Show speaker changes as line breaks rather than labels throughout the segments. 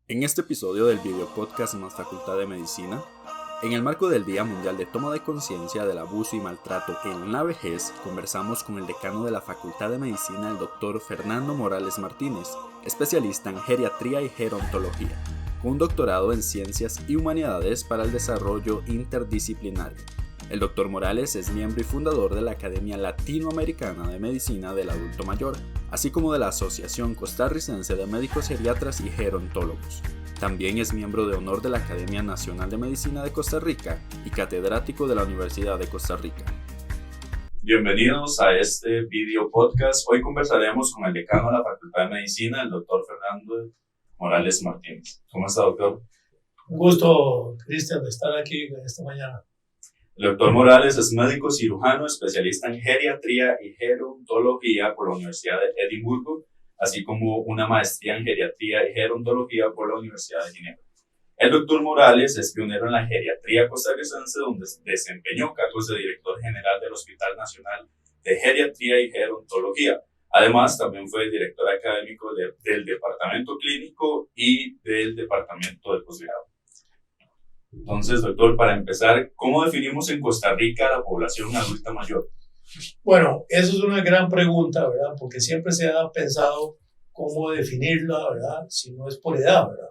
En este episodio del video podcast más Facultad de Medicina, en el marco del Día Mundial de Toma de Conciencia del Abuso y Maltrato en la Vejez, conversamos con el decano de la Facultad de Medicina, el Dr. Fernando Morales Martínez, especialista en geriatría y gerontología, con un doctorado en Ciencias y Humanidades para el Desarrollo Interdisciplinario. El Dr. Morales es miembro y fundador de la Academia Latinoamericana de Medicina del Adulto Mayor, así como de la Asociación Costarricense de Médicos Geriatras y Gerontólogos. También es miembro de honor de la Academia Nacional de Medicina de Costa Rica y catedrático de la Universidad de Costa Rica. Bienvenidos a este video podcast. Hoy conversaremos con el decano de la Facultad de Medicina, el Dr. Fernando Morales Martínez. ¿Cómo está, doctor?
Un gusto, Cristian, de estar aquí esta mañana.
El doctor Morales es médico cirujano, especialista en geriatría y gerontología por la Universidad de Edimburgo, así como una maestría en geriatría y gerontología por la Universidad de Ginebra. El doctor Morales es pionero en la geriatría costarricense, donde desempeñó cargos de director general del Hospital Nacional de Geriatría y Gerontología. Además, también fue director académico del Departamento Clínico y del Departamento de Posgrado. Entonces, doctor, para empezar, ¿cómo definimos en Costa Rica la población adulta mayor?
Bueno, eso es una gran pregunta, ¿verdad? Porque siempre se ha pensado cómo definirla, ¿verdad? Si no es por edad, ¿verdad?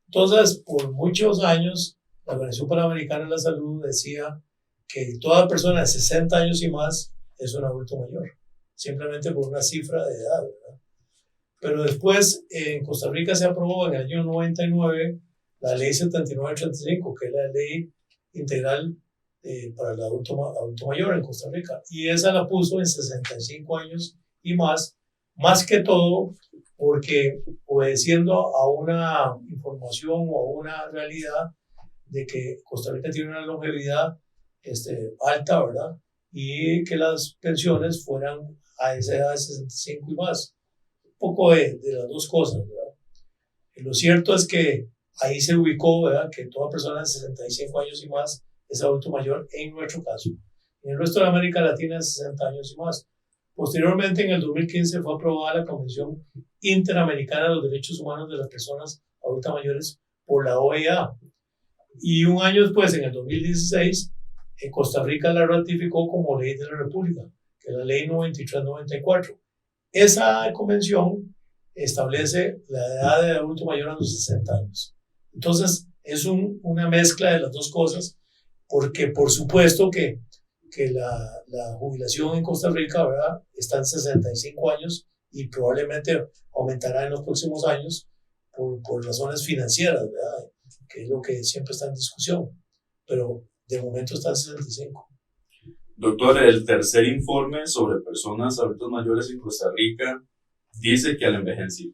Entonces, por muchos años, la Organización Panamericana de la Salud decía que toda persona de 60 años y más es un adulto mayor, simplemente por una cifra de edad, ¿verdad? Pero después, en Costa Rica se aprobó en el año 99 la ley 7935, que es la ley integral para el adulto mayor en Costa Rica. Y esa la puso en 65 años y más que todo porque obedeciendo a una información o a una realidad de que Costa Rica tiene una longevidad alta, ¿verdad? Y que las pensiones fueran a esa edad de 65 y más. Un poco de las dos cosas, ¿verdad? Y lo cierto es que ahí se ubicó, ¿verdad?, que toda persona de 65 años y más es adulto mayor en nuestro caso. En el resto de América Latina es 60 años y más. Posteriormente, en el 2015, fue aprobada la Convención Interamericana de los Derechos Humanos de las Personas Adultas Mayores por la OEA. Y un año después, en el 2016, Costa Rica la ratificó como ley de la República, que es la Ley 9394. Esa convención establece la edad de adulto mayor a los 60 años. Entonces, es una mezcla de las dos cosas, porque por supuesto que la jubilación en Costa Rica, ¿verdad?, está en 65 años y probablemente aumentará en los próximos años por razones financieras, ¿verdad?, que es lo que siempre está en discusión, pero de momento está en 65.
Doctor, el tercer informe sobre personas adultas mayores en Costa Rica dice que el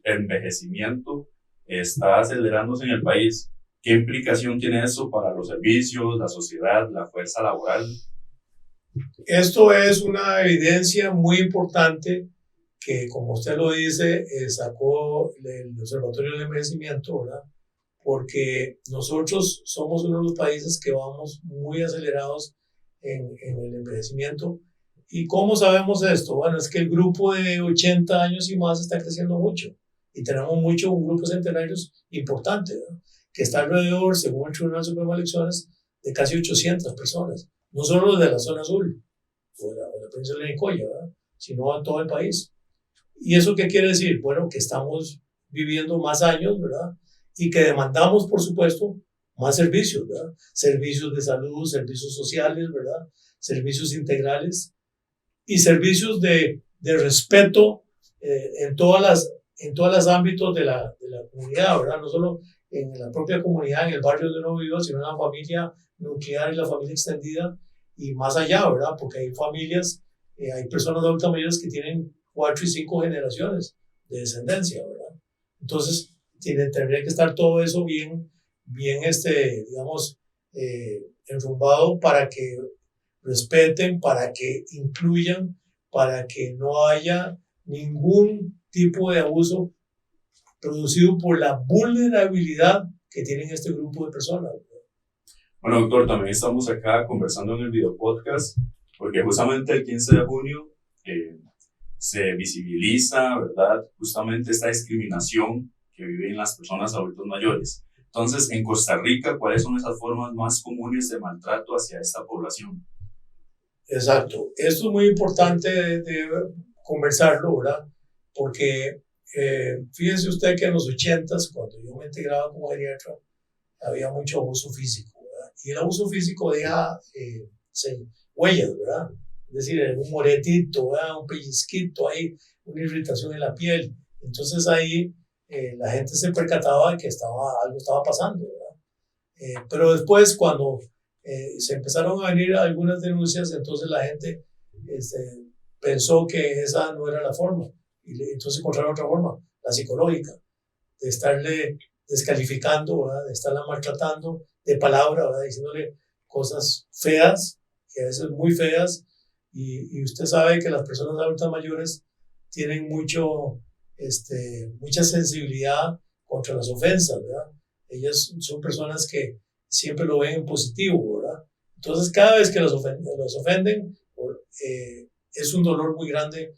envejecimiento está acelerándose en el país. ¿Qué implicación tiene eso para los servicios, la sociedad, la fuerza laboral?
Esto es una evidencia muy importante que, como usted lo dice, sacó el Observatorio del Envejecimiento, ¿verdad? Porque nosotros somos uno de los países que vamos muy acelerados en el envejecimiento. ¿Y cómo sabemos esto? Bueno, es que el grupo de 80 años y más está creciendo mucho. Y tenemos un grupo de centenarios importante, ¿verdad?, que está alrededor, según el Tribunal Supremo de Elecciones, de casi 800 personas. No solo los de la zona azul o la península de Nicoya, ¿verdad?, sino en todo el país. ¿Y eso qué quiere decir? Bueno, que estamos viviendo más años, ¿verdad?, y que demandamos, por supuesto, más servicios, ¿verdad? Servicios de salud, servicios sociales, ¿verdad?, servicios integrales y servicios de respeto en todos los ámbitos de la comunidad, ¿verdad? No solo en la propia comunidad, en el barrio donde uno vive, sino en la familia nuclear y la familia extendida y más allá, ¿verdad? Porque hay familias, hay personas adultas mayores que tienen 4 y 5 generaciones de descendencia, ¿verdad? Entonces, tendría que estar todo eso bien digamos, enrumbado para que respeten, para que incluyan, para que no haya ningún tipo de abuso producido por la vulnerabilidad que tienen este grupo de personas.
Bueno, doctor, también estamos acá conversando en el video podcast porque justamente el 15 de junio se visibiliza, ¿verdad?, justamente esta discriminación que viven las personas adultas mayores. Entonces, en Costa Rica, ¿cuáles son esas formas más comunes de maltrato hacia esta población?
Exacto. Esto es muy importante de conversarlo, ¿verdad? Porque fíjense usted que en los 80s, cuando yo me integraba como geriatra, había mucho abuso físico, ¿verdad? Y el abuso físico deja huellas, ¿verdad? Es decir, un moretito, ¿verdad? Un pellizquito ahí, una irritación en la piel. Entonces ahí la gente se percataba de que algo estaba pasando, ¿verdad? Pero después, cuando se empezaron a venir algunas denuncias, entonces la gente pensó que esa no era la forma. Y entonces encontraron otra forma, la psicológica, de estarle descalificando, ¿verdad? De estarla maltratando de palabra, ¿verdad? Diciéndole cosas feas, y a veces muy feas. Y usted sabe que las personas adultas mayores tienen mucha sensibilidad contra las ofensas, ¿verdad? Ellas son personas que siempre lo ven en positivo, ¿verdad? Entonces, cada vez que los ofenden es un dolor muy grande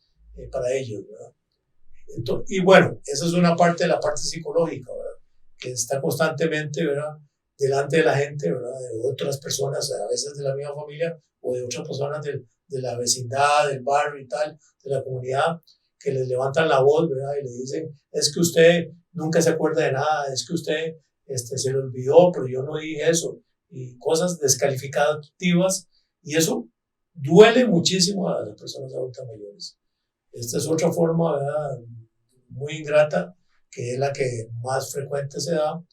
para ellos, ¿verdad? Entonces, y bueno, esa es una parte de la parte psicológica, ¿verdad? Que está constantemente, ¿verdad? Delante de la gente, ¿verdad? De otras personas, a veces de la misma familia o de otras personas de la vecindad, del barrio y tal, de la comunidad, que les levantan la voz, ¿verdad? Y le dicen, es que usted nunca se acuerda de nada, es que usted se le olvidó, pero yo no dije eso, y cosas descalificativas, y eso duele muchísimo a las personas adultas mayores. Esta es otra forma, ¿verdad? Muy ingrata, que es la que más frecuente se da,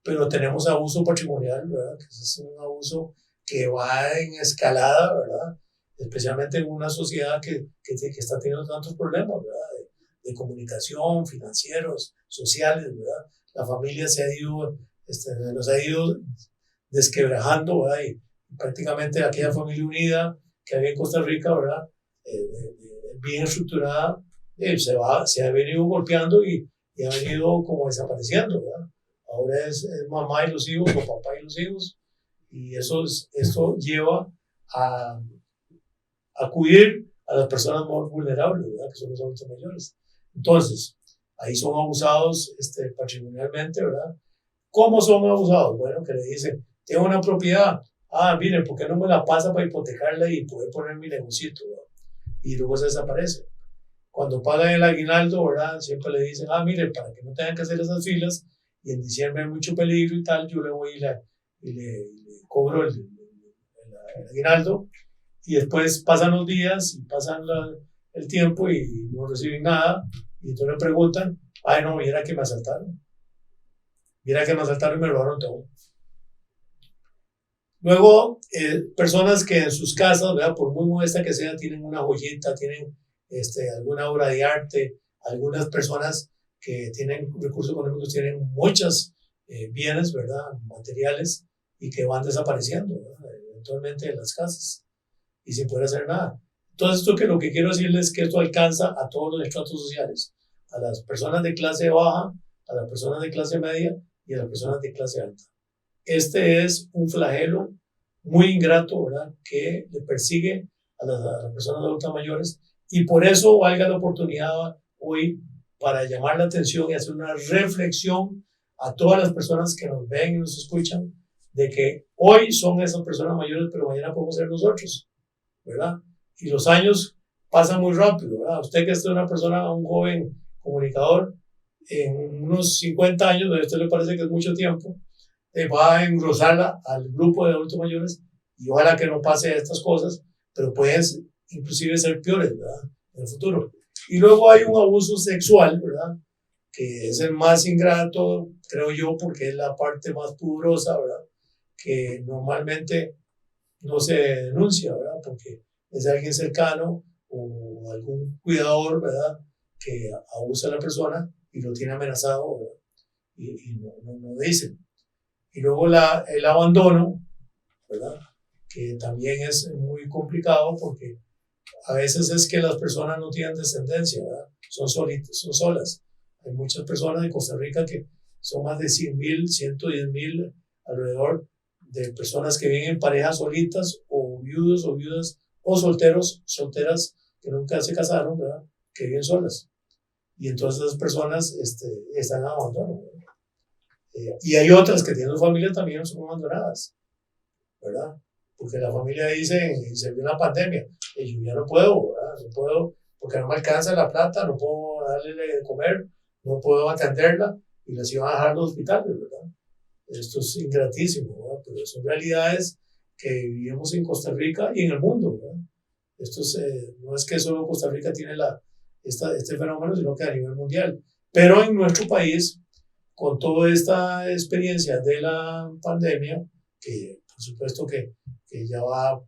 pero tenemos abuso patrimonial, ¿verdad? Que es un abuso que va en escalada, ¿verdad? Especialmente en una sociedad que está teniendo tantos problemas, ¿verdad? De comunicación, financieros, sociales, ¿verdad? La familia nos ha ido desquebrajando, ¿verdad? Y prácticamente aquella familia unida que había en Costa Rica, ¿verdad? Bien estructurada, se ha venido golpeando y ha venido como desapareciendo, ¿verdad? Ahora es mamá y los hijos o papá y los hijos, y esto lleva a acudir a las personas más vulnerables, ¿verdad? Que son los adultos mayores. Entonces, ahí son abusados patrimonialmente, ¿verdad? ¿Cómo son abusados? Bueno, que le dicen, tengo una propiedad, mire, ¿por qué no me la pasa para hipotecarla y poder poner mi negocito, ¿verdad? Y luego se desaparece. Cuando pagan el aguinaldo, ¿verdad? Siempre le dicen, mire, para que no tengan que hacer esas filas, y en diciembre hay mucho peligro y tal, yo le voy y le cobro el aguinaldo, y después pasan los días y pasan el tiempo y no reciben nada, y entonces le preguntan, no, mira que me asaltaron y me robaron todo. Luego, personas que en sus casas, ¿verdad? Por muy modesta que sea, tienen una joyita, tienen alguna obra de arte, algunas personas que tienen recursos económicos tienen muchos bienes, ¿verdad? Materiales, y que van desapareciendo, ¿verdad? Eventualmente en las casas y sin poder hacer nada. Entonces, lo que quiero decirles es que esto alcanza a todos los estratos sociales, a las personas de clase baja, a las personas de clase media y a las personas de clase alta. Este es un flagelo muy ingrato, ¿verdad? Que le persigue a las personas adultas mayores, y por eso valga la oportunidad hoy para llamar la atención y hacer una reflexión a todas las personas que nos ven y nos escuchan, de que hoy son esas personas mayores, pero mañana podemos ser nosotros, ¿verdad? Y los años pasan muy rápido, ¿verdad? Usted que es una persona, un joven comunicador, en unos 50 años, a usted le parece que es mucho tiempo, va a engrosar al grupo de adultos mayores, y ojalá que no pase estas cosas, pero pueden inclusive ser peores, ¿verdad? En el futuro. Y luego hay un abuso sexual, ¿verdad? Que es el más ingrato, creo yo, porque es la parte más pudorosa, ¿verdad? Que normalmente no se denuncia, ¿verdad? Porque es alguien cercano o algún cuidador, ¿verdad? Que abusa a la persona y lo tiene amenazado, ¿verdad? Y no dicen. Y luego el abandono, ¿verdad? Que también es muy complicado porque a veces es que las personas no tienen descendencia, ¿verdad? Son solitas, son solas. Hay muchas personas en Costa Rica que son más de 100,000, 110,000 alrededor de personas que viven en parejas solitas o viudos o viudas o solteros, solteras que nunca se casaron, ¿verdad? Que viven solas. y entonces esas personas están en abandono, ¿verdad? Y hay otras que tienen familia también son abandonadas, ¿verdad? Porque la familia dice, se vio una pandemia, y yo ya no puedo, ¿verdad? No puedo, porque no me alcanza la plata, no puedo darle de comer, no puedo atenderla, y las iban a dejar en los hospitales, ¿verdad? Esto es ingratísimo, ¿verdad? Pero son realidades que vivimos en Costa Rica y en el mundo, ¿verdad? Esto es, no es que solo Costa Rica tiene este fenómeno, sino que a nivel mundial. Pero en nuestro país, con toda esta experiencia de la pandemia, que por supuesto que ya va,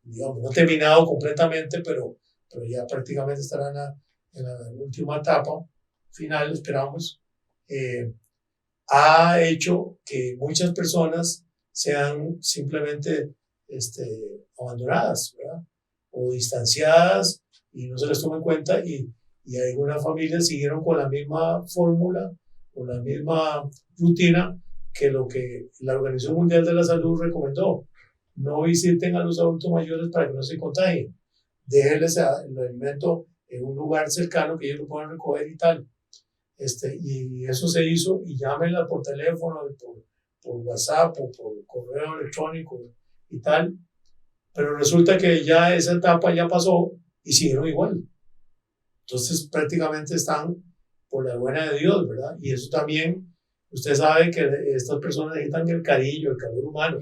digamos, no terminado completamente, pero ya prácticamente estará en la última etapa final, esperamos, ha hecho que muchas personas sean simplemente abandonadas, ¿verdad? O distanciadas y no se les toma en cuenta, y algunas familias siguieron con la misma fórmula, con la misma rutina que lo que la Organización Mundial de la Salud recomendó. No visiten a los adultos mayores para que no se contagien. Déjenles el alimento en un lugar cercano que ellos lo puedan recoger y tal. Y eso se hizo, y llámenla por teléfono, por WhatsApp o por correo electrónico y tal. Pero resulta que ya esa etapa ya pasó y siguieron igual. Entonces prácticamente están por la buena de Dios, ¿verdad? Y eso también, usted sabe que estas personas necesitan el cariño, el calor humano,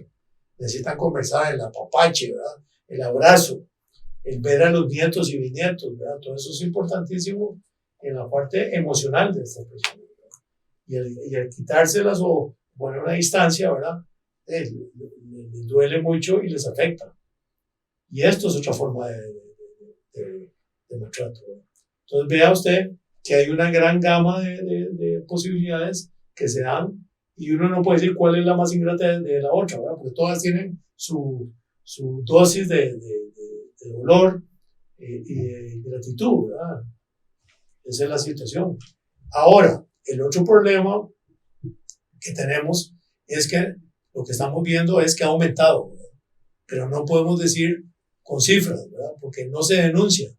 necesitan conversar, el apapache, ¿verdad? El abrazo, el ver a los nietos y bisnietos, ¿verdad? Todo eso es importantísimo en la parte emocional de estas personas, ¿verdad? Y el quitárselas o poner una distancia, ¿verdad? Les duele mucho y les afecta. Y esto es otra forma de maltrato, ¿verdad? Entonces vea usted que hay una gran gama de posibilidades que se dan, y uno no puede decir cuál es la más ingrata de la otra, ¿verdad? Porque todas tienen su dosis de dolor y de gratitud, ¿verdad? Esa es la situación. Ahora, el otro problema que tenemos es que lo que estamos viendo es que ha aumentado, ¿verdad? Pero no podemos decir con cifras, ¿verdad? Porque no se denuncia.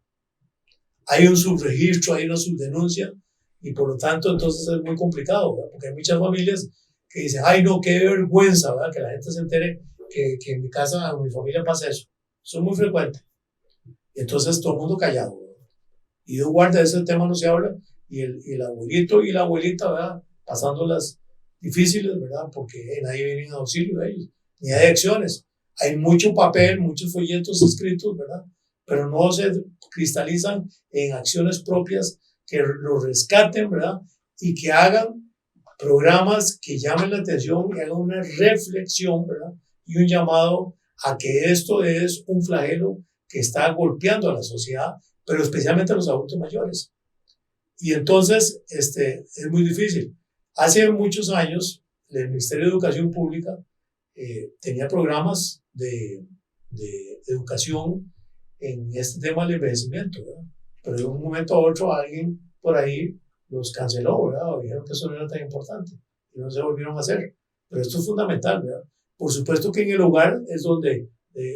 Hay un subregistro, hay una subdenuncia, y por lo tanto entonces es muy complicado, ¿verdad? Porque hay muchas familias que dicen, ay no, qué vergüenza, ¿verdad? Que la gente se entere que en mi casa, en mi familia pasa eso. Eso es muy frecuente. Y entonces todo el mundo callado, ¿verdad? Y Dios guarda, de ese tema no se habla, y el abuelito y la abuelita, ¿verdad? Pasándolas difíciles, ¿verdad? Porque nadie viene en auxilio de ellos, ni hay acciones. Hay mucho papel, muchos folletos escritos, ¿verdad? Pero no se cristalizan en acciones propias que lo rescaten, ¿verdad? Y que hagan programas que llamen la atención y hagan una reflexión, ¿verdad? Y un llamado a que esto es un flagelo que está golpeando a la sociedad, pero especialmente a los adultos mayores. Y entonces, es muy difícil. Hace muchos años, el Ministerio de Educación Pública tenía programas de educación en este tema del envejecimiento, ¿verdad? Pero de un momento a otro alguien por ahí los canceló, ¿verdad? O dijeron que eso no era tan importante y no se volvieron a hacer. Pero esto es fundamental, ¿verdad? Por supuesto que en el hogar es donde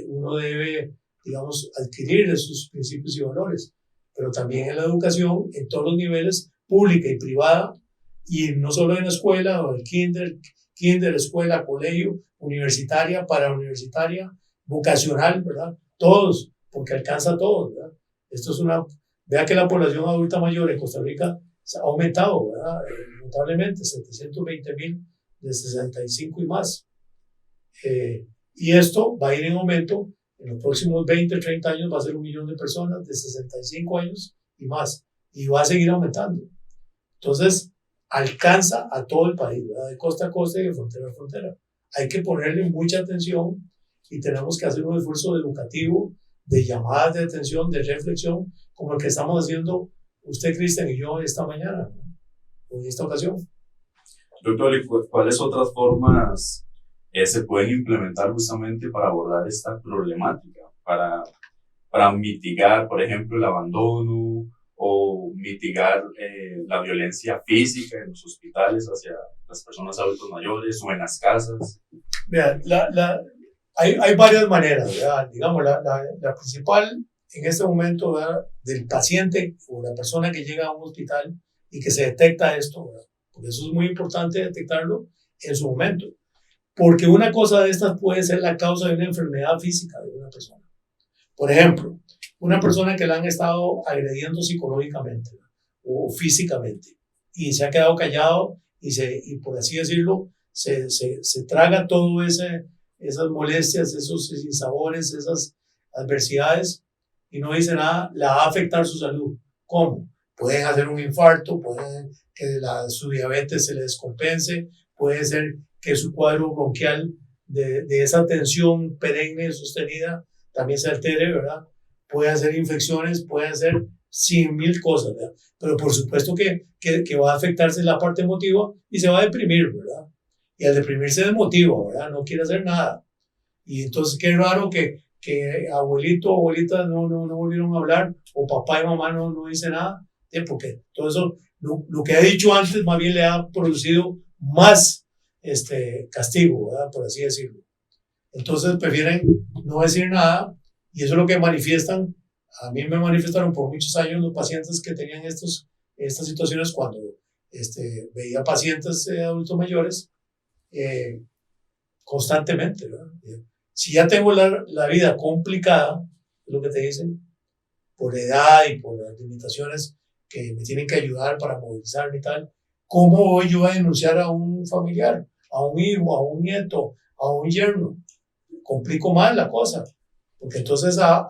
uno debe, digamos, adquirir esos principios y valores, pero también en la educación, en todos los niveles, pública y privada, y no solo en la escuela, o el kinder, escuela, colegio, universitaria, parauniversitaria, vocacional, ¿verdad? Todos, porque alcanza a todos, ¿verdad? Esto es vea que la población adulta mayor en Costa Rica ha aumentado, ¿verdad? Notablemente, 720,000 de 65 y más. Y esto va a ir en aumento. En los próximos 20, 30 años va a ser 1 millón de personas de 65 años y más. Y va a seguir aumentando. Entonces, alcanza a todo el país, ¿verdad? De costa a costa y de frontera a frontera. Hay que ponerle mucha atención y tenemos que hacer un esfuerzo educativo, de llamadas de atención, de reflexión, como el que estamos haciendo usted, Cristian, y yo esta mañana, ¿no? O en esta ocasión.
Doctor, ¿cuáles otras formas se pueden implementar justamente para abordar esta problemática? Para mitigar, por ejemplo, el abandono o mitigar la violencia física en los hospitales hacia las personas adultos mayores o en las casas.
Vean, hay varias maneras, ¿verdad? Digamos, la principal en este momento, ¿verdad?, del paciente o la persona que llega a un hospital y que se detecta esto, ¿verdad? Porque eso es muy importante detectarlo en su momento. Porque una cosa de estas puede ser la causa de una enfermedad física de una persona. Por ejemplo, una persona que la han estado agrediendo psicológicamente, ¿verdad?, o físicamente, y se ha quedado callado y por así decirlo, se traga todo esas molestias, esos sinsabores, esas adversidades, y no dice nada, la va a afectar su salud. ¿Cómo? Pueden hacer un infarto, pueden que su diabetes se le descompense, puede ser que su cuadro bronquial de esa tensión perenne sostenida también se altere, ¿verdad? Puede hacer infecciones, puede hacer 100,000 cosas, ¿verdad? Pero por supuesto que va a afectarse la parte emotiva y se va a deprimir, ¿verdad? Y al deprimirse desmotiva, ¿verdad? No quiere hacer nada. Y entonces qué raro que abuelito o abuelita no volvieron a hablar, o papá y mamá no dicen nada, porque todo eso, lo que ha dicho antes, más bien le ha producido más castigo, ¿verdad?, por así decirlo. Entonces prefieren no decir nada, y eso es lo que manifiestan. A mí me manifestaron por muchos años los pacientes que tenían estas situaciones cuando veía pacientes adultos mayores constantemente, ¿verdad? Si ya tengo la vida complicada, es lo que te dicen, por edad y por las limitaciones que me tienen que ayudar para movilizarme y tal, ¿cómo voy yo a denunciar a un familiar, a un hijo, a un nieto, a un yerno? Complico más la cosa, porque entonces a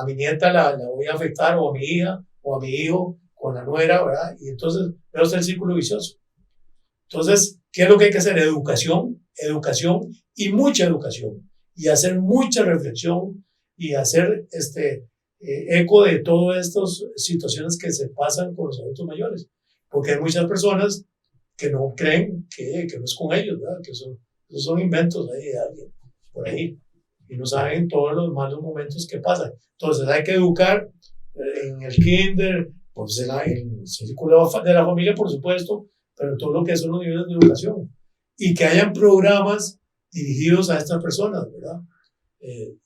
mi nieta la voy a afectar, o a mi hija, o a mi hijo, con la nuera, ¿verdad? Y entonces veo el círculo vicioso. Entonces, ¿qué es lo que hay que hacer? Educación y mucha educación, y hacer mucha reflexión y hacer eco de todas estas situaciones que se pasan con los adultos mayores, porque hay muchas personas que no creen que no es con ellos, ¿verdad? Que son inventos ahí de alguien por ahí, y no saben todos los malos momentos que pasan. Entonces hay que educar en el kinder, pues en el círculo de la familia, por supuesto, pero todo lo que son los niveles de educación, y que hayan programas dirigidos a estas personas, ¿verdad?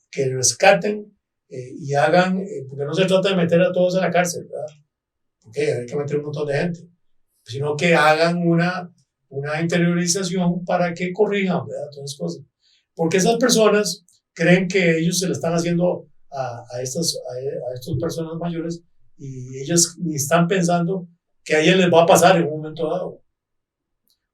Que rescaten y hagan, porque no se trata de meter a todos en la cárcel, ¿verdad? Porque hay que meter un montón de gente, sino que hagan una interiorización para que corrijan, ¿verdad?, todas esas cosas. Porque esas personas creen que ellos se le están haciendo a estas personas mayores, y ellos ni están pensando que a ellas les va a pasar en un momento dado.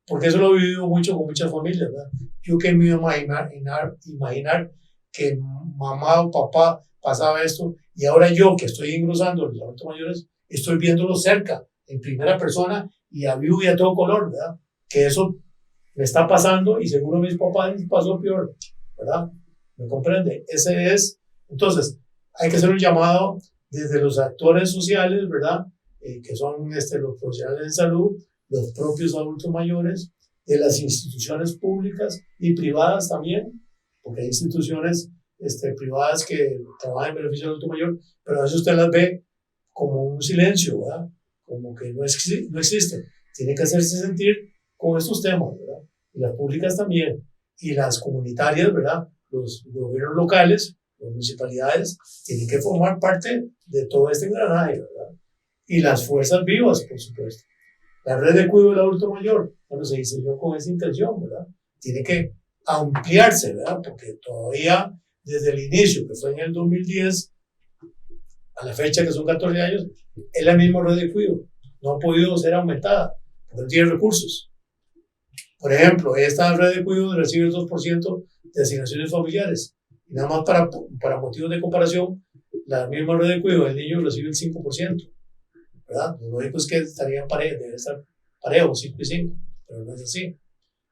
Porque eso lo he vivido mucho con muchas familias, ¿verdad? Yo que me iba a imaginar que mamá o papá pasaba esto, y ahora yo que estoy engrosando los adultos mayores, estoy viéndolo cerca, en primera persona, y a vivo y a todo color, ¿verdad? Que eso me está pasando, y seguro a mis papás les pasó peor, ¿verdad? ¿Me comprende? Ese es. Entonces, hay que hacer un llamado desde los actores sociales, ¿verdad? Que son los profesionales de salud, los propios adultos mayores, de las instituciones públicas y privadas también, porque hay instituciones privadas que trabajan en beneficio del adulto mayor, pero a veces usted las ve como un silencio, ¿verdad? Como que no existen. Tiene que hacerse sentir con estos temas, ¿verdad? Y las públicas también, y las comunitarias, ¿verdad? Los gobiernos locales, las municipalidades, tienen que formar parte de todo este engranaje, ¿verdad? Y las fuerzas vivas, por supuesto. La red de cuidado del adulto mayor, bueno, se diseñó con esa intención, ¿verdad? Tiene que ampliarse, ¿verdad? Porque todavía, desde el inicio, que fue en el 2010, a la fecha, que son 14 años, es la misma red de cuidado. No ha podido ser aumentada, porque no tiene recursos. Por ejemplo, esta red de cuidado recibe el 2% de asignaciones familiares. Y nada más para motivos de comparación, la misma red de cuidado del niño recibe el 5%. ¿Verdad? Lo lógico es que estarían parejos, debe estar parejo, 5 y 5, pero no es así.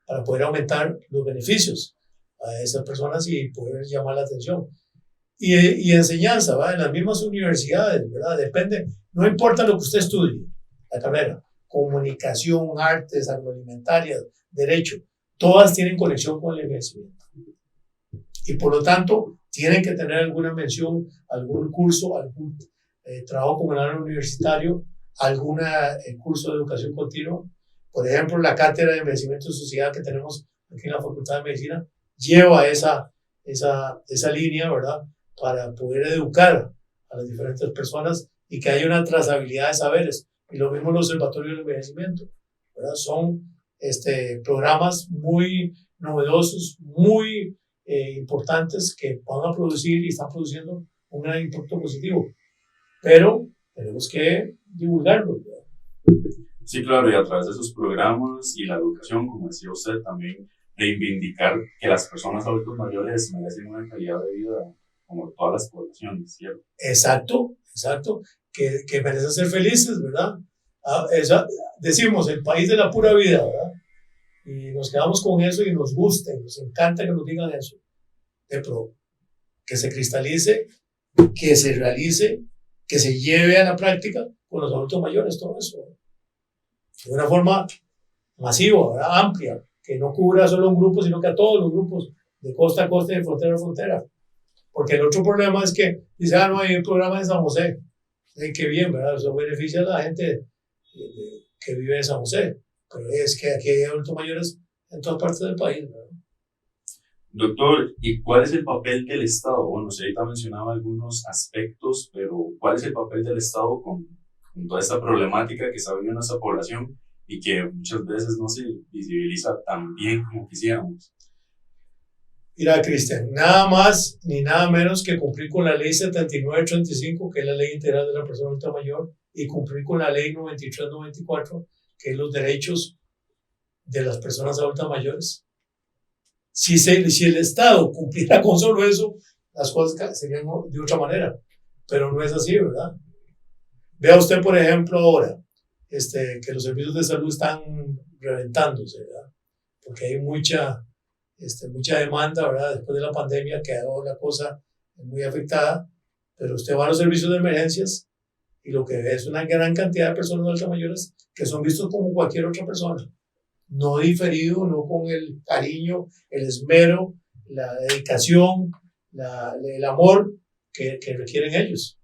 Para poder aumentar los beneficios a esas personas y poder llamar la atención. Y enseñanza, ¿va? En las mismas universidades, ¿verdad? Depende, no importa lo que usted estudie, la carrera, comunicación, artes, agroalimentarias, derecho, todas tienen conexión con el envejecimiento. Y por lo tanto, tienen que tener alguna mención, algún curso, algún trabajo comunal universitario, algún curso de educación continua. Por ejemplo, la cátedra de envejecimiento y sociedad que tenemos aquí en la Facultad de Medicina lleva esa línea, ¿verdad?, para poder educar a las diferentes personas y que haya una trazabilidad de saberes, y lo mismo el Observatorio del Envejecimiento, ¿verdad? Son programas muy novedosos, muy importantes que van a producir y están produciendo un gran impacto positivo, pero tenemos que divulgarlo, ¿verdad?
Sí, claro, y a través de esos programas y la educación, como decía usted, también reivindicar que las personas adultos mayores merecen una calidad de vida como todas las poblaciones, ¿cierto?
Exacto, exacto, que merecen ser felices, ¿verdad? Decimos, el país de la pura vida, ¿verdad? Y nos quedamos con eso y nos gusta, y nos encanta que nos digan eso. Pero que se cristalice, que se realice, que se lleve a la práctica con los adultos mayores, todo eso, ¿verdad? De una forma masiva, ¿verdad? Amplia, que no cubra solo un grupo, sino que a todos los grupos, de costa a costa y de frontera a frontera. Porque el otro problema es que dice, no, hay un programa en San José. Qué bien, ¿verdad? Eso beneficia a la gente que vive en San José. Pero es que aquí hay adultos mayores en todas partes del país, ¿verdad?
Doctor, ¿y cuál es el papel del Estado? Bueno, usted ahorita mencionaba algunos aspectos, pero ¿cuál es el papel del Estado con toda esta problemática que está viviendo nuestra población y que muchas veces no se visibiliza tan bien como quisiéramos?
Mira, Cristian, nada más ni nada menos que cumplir con la ley 7935, que es la ley integral de la persona adulta mayor, y cumplir con la ley 9394, que es los derechos de las personas adultas mayores. Si el Estado cumpliera con solo eso, las cosas serían de otra manera, pero no es así, ¿verdad? Vea usted, por ejemplo, ahora que los servicios de salud están reventándose, ¿verdad? Porque hay mucha demanda, ¿verdad? Después de la pandemia quedó la cosa muy afectada, pero usted va a los servicios de emergencias y lo que ve es una gran cantidad de personas adultas mayores que son vistos como cualquier otra persona, no diferido, no con el cariño, el esmero, la dedicación, el amor que requieren ellos.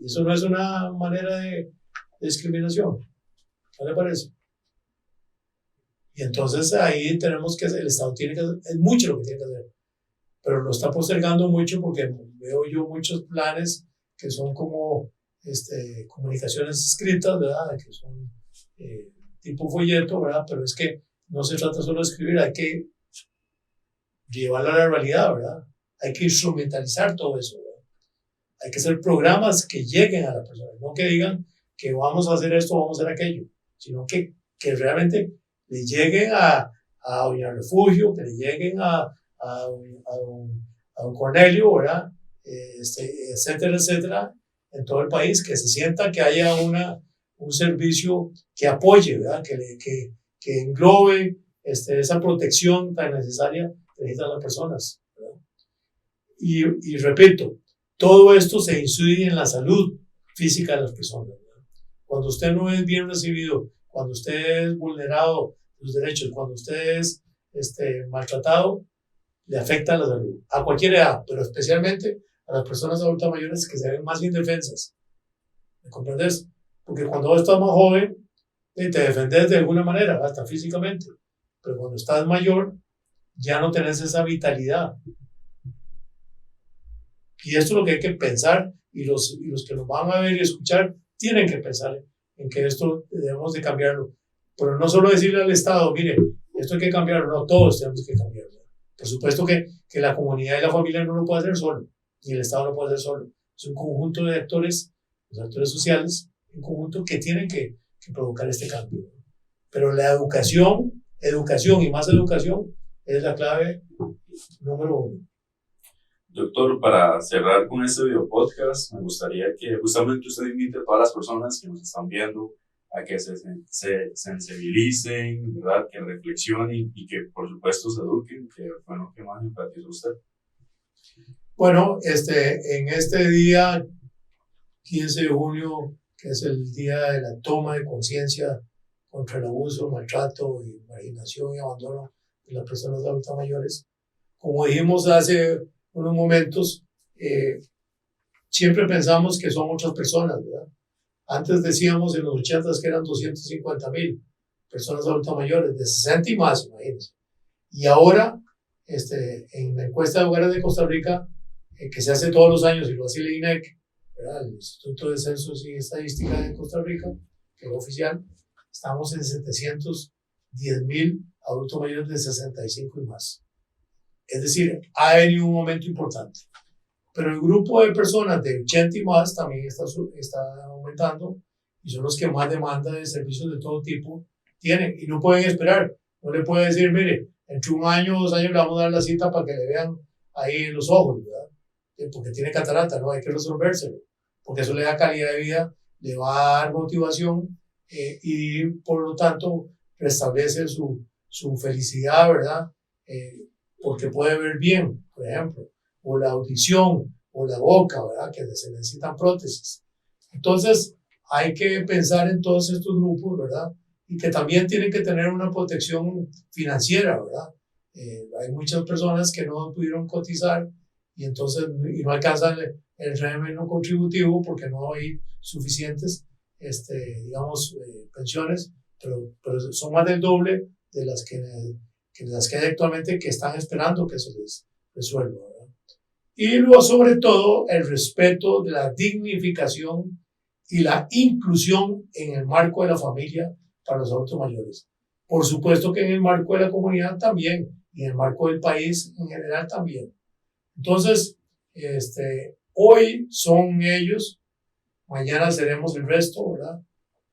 Eso no es una manera de discriminación, ¿no le parece? Y entonces ahí tenemos que hacer, el Estado tiene que hacer, es mucho lo que tiene que hacer, pero lo está postergando mucho porque veo yo muchos planes que son como comunicaciones escritas, ¿verdad? Que son tipo folleto, ¿verdad? Pero es que no se trata solo de escribir, hay que llevarlo a la realidad, ¿verdad? Hay que instrumentalizar todo eso, ¿verdad? Hay que hacer programas que lleguen a la persona, no que digan que vamos a hacer esto, vamos a hacer aquello, sino que realmente le lleguen a Doña Refugio, que le lleguen a don Cornelio, ¿verdad? Etcétera, etcétera, en todo el país, que se sienta que haya un servicio que apoye, ¿verdad? Que englobe esa protección tan necesaria que necesitan las personas, ¿verdad? Y repito, todo esto se incide en la salud física de las personas, ¿verdad? Cuando usted no es bien recibido, cuando usted es vulnerado los derechos, cuando usted es maltratado, le afecta a la salud, a cualquier edad, pero especialmente a las personas adultas mayores que se ven más indefensas. ¿Me comprendes? Porque cuando vos estás más joven, te defendes de alguna manera, hasta físicamente, pero cuando estás mayor, ya no tenés esa vitalidad. Y esto es lo que hay que pensar, y los que nos van a ver y escuchar tienen que pensar en que esto debemos de cambiarlo. Pero no solo decirle al Estado, mire, esto hay que cambiarlo, no, todos tenemos que cambiarlo. Por supuesto que la comunidad y la familia no lo puede hacer solo, ni el Estado no puede hacer solo. Es un conjunto de actores, los actores sociales, un conjunto que tienen que provocar este cambio. Pero la educación y más educación es la clave número uno.
Doctor, para cerrar con este video podcast, me gustaría que justamente usted invite a todas las personas que nos están viendo a que se sensibilicen, ¿verdad? Que reflexionen y que por supuesto se eduquen, que fue lo que más enfatizó usted.
Bueno, en este día 15 de junio, que es el día de la toma de conciencia contra el abuso, maltrato, marginación y abandono de las personas adultas mayores, como dijimos hace unos momentos, siempre pensamos que son otras personas, ¿verdad? Antes decíamos en los 80s que eran 250,000 personas adultas mayores, de 60 y más, imagínense. Y ahora, en la encuesta de hogares de Costa Rica, que se hace todos los años y lo hace el INEC, ¿verdad? El Instituto de Censos y Estadística de Costa Rica, que es oficial, estamos en 710,000 adultos mayores de 65 y más. Es decir, ha venido un momento importante. Pero el grupo de personas de 80 y más también está aumentando y son los que más demanda de servicios de todo tipo tienen y no pueden esperar. No le puede decir, mire, entre 1 año o 2 años le vamos a dar la cita para que le vean ahí los ojos, ¿verdad? Porque tiene catarata, ¿no? Hay que resolvérselo, porque eso le da calidad de vida, le va a dar motivación y por lo tanto restablece su felicidad, ¿verdad? Porque puede ver bien, por ejemplo, o la audición, o la boca, ¿verdad? Que se necesitan prótesis. Entonces, hay que pensar en todos estos grupos, ¿verdad? Y que también tienen que tener una protección financiera, ¿verdad? Hay muchas personas que no pudieron cotizar y entonces y no alcanzan el régimen no contributivo porque no hay suficientes, digamos, pensiones, pero son más del doble de las que hay actualmente que están esperando que se les resuelva, ¿verdad? Y luego, sobre todo, el respeto de la dignificación y la inclusión en el marco de la familia para los adultos mayores. Por supuesto que en el marco de la comunidad también, y en el marco del país en general también. Entonces, hoy son ellos, mañana seremos el resto, ¿verdad?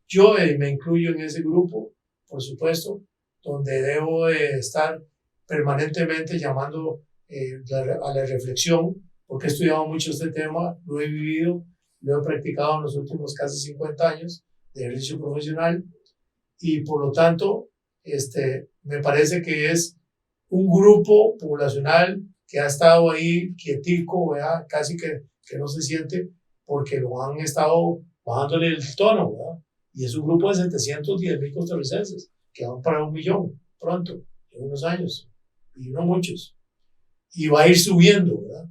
Yo me incluyo en ese grupo, por supuesto, donde debo de estar permanentemente llamando a la reflexión, porque he estudiado mucho este tema, lo he vivido, lo he practicado en los últimos casi 50 años de ejercicio profesional y por lo tanto me parece que es un grupo poblacional que ha estado ahí quietico, ¿verdad? Casi que no se siente porque lo han estado bajándole el tono, ¿verdad? Y es un grupo de 710,000 costarricenses que van para 1 millón pronto, en unos años, y no muchos. Y va a ir subiendo, ¿verdad?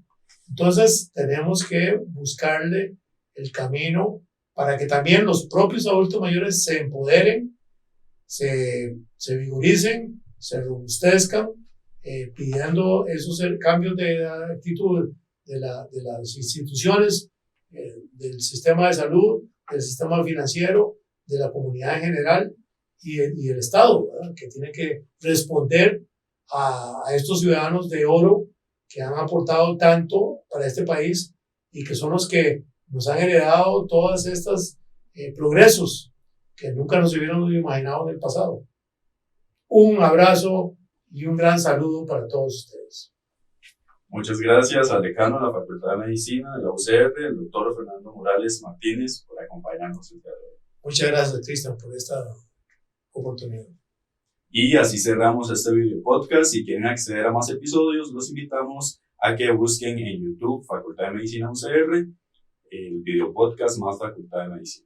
Entonces tenemos que buscarle el camino para que también los propios adultos mayores se empoderen, se vigoricen, se robustezcan, pidiendo esos cambios de actitud de las instituciones, del sistema de salud, del sistema financiero, de la comunidad en general y el Estado, ¿verdad? Que tiene que responder a estos ciudadanos de oro que han aportado tanto para este país y que son los que nos han heredado todos estos progresos que nunca nos hubiéramos imaginado en el pasado. Un abrazo y un gran saludo para todos ustedes.
Muchas gracias al decano de la Facultad de Medicina de la UCR, el doctor Fernando Morales Martínez, por acompañarnos el día de hoy.
Muchas gracias, Cristian, por esta oportunidad.
Y así cerramos este video podcast. Si quieren acceder a más episodios, los invitamos a que busquen en YouTube Facultad de Medicina UCR el video podcast más Facultad de Medicina.